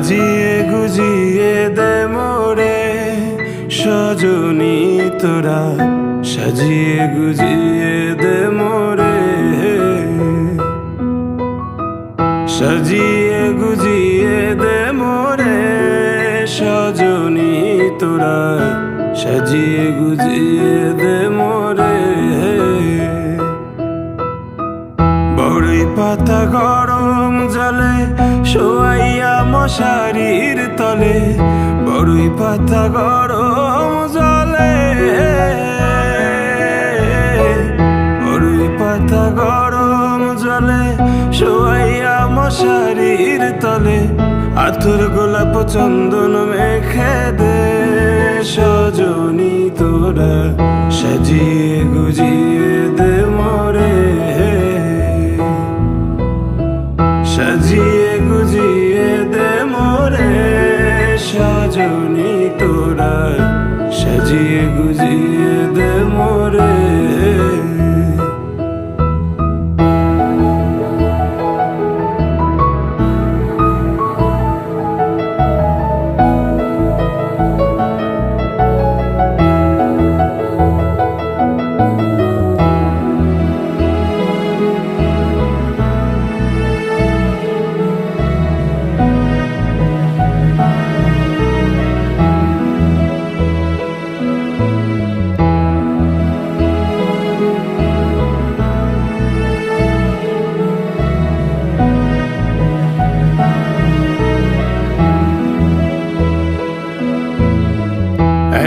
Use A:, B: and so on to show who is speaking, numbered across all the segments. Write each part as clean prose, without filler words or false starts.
A: সাজিয়ে গুজিয়ে দে মোরে সজনী তোরা, সাজিয়ে গুজিয়ে দে মোরে, সাজিয়ে গুজিয়ে দে মোরে সজনী তোরা, সাজিয়ে গুজিয়ে দে মোরে। বড়ই পাতা গরম জলে শোয়াইয়া মশারির তলে, বড়ই পাতা গরম জলে, বড়ই পাতা গরম জলে শোয়াইয়া মশারির তলে, আতর গোলাপ চন্দন মেখে দে সজনী তোরা, সাজিয়ে গুজিয়ে দে মোরে, সাজিয়ে গুজিয়ে দে মোরে সজনী তোরা, সাজিয়ে গুজিয়ে দে মোরে।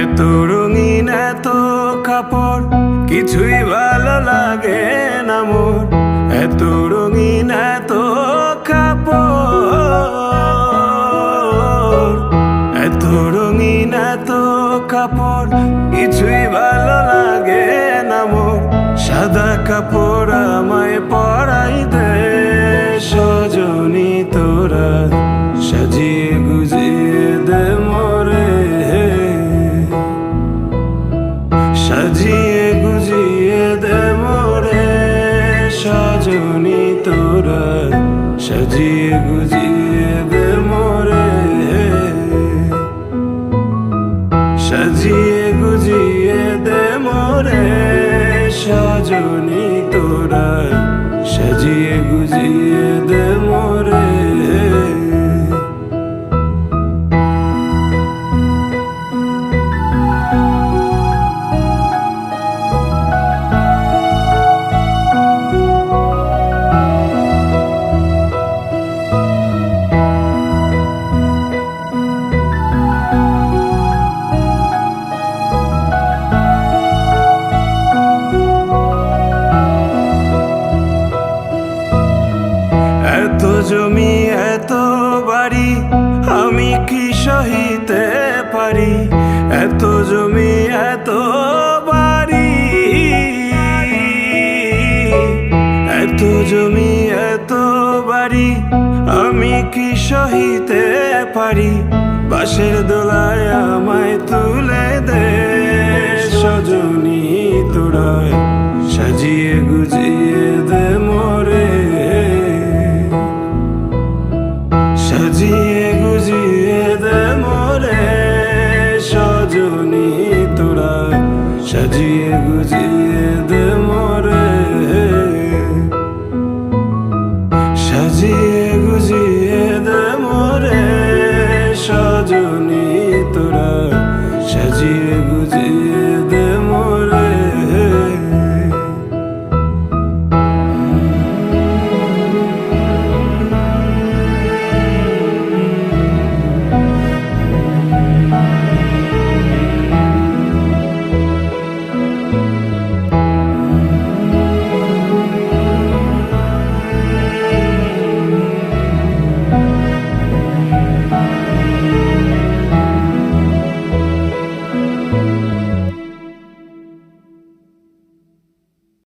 A: এত রঙিন এত কাপড় কিছুই ভালো লাগে না মোর, এত রঙিন এত কাপড়, এত রঙিন এত কাপড় কিছুই ভালো লাগে না মোর, সাদা কাপড় আমায় পরাই দে সজনী তোরা, সাজিয়ে গুজিয়ে দে মোরে, সাজিয়ে গুজিয়ে দে মোরে সজনী তোরা, সাজিয়ে গুজিয়ে দে মোরে, সাজিয়ে গুজিয়ে দে মোরে সজনী তোরা, সাজিয়ে গুজিয়ে দে মোরে। এত জমি এত বাড়ি আমি কি সহিতে পারি, এত জমি এত বাড়ি, এত জমি এত বাড়ি আমি কি সহিতে পারি, বাঁশের দোলায় আমায় তুলে দে সজনী তোরা, সাজিয়ে গুজিয়ে দে মোরে, সাজিয়ে গুজিয়ে দে মোরে সজনী তোরা, সাজিয়ে গুজিয়ে দে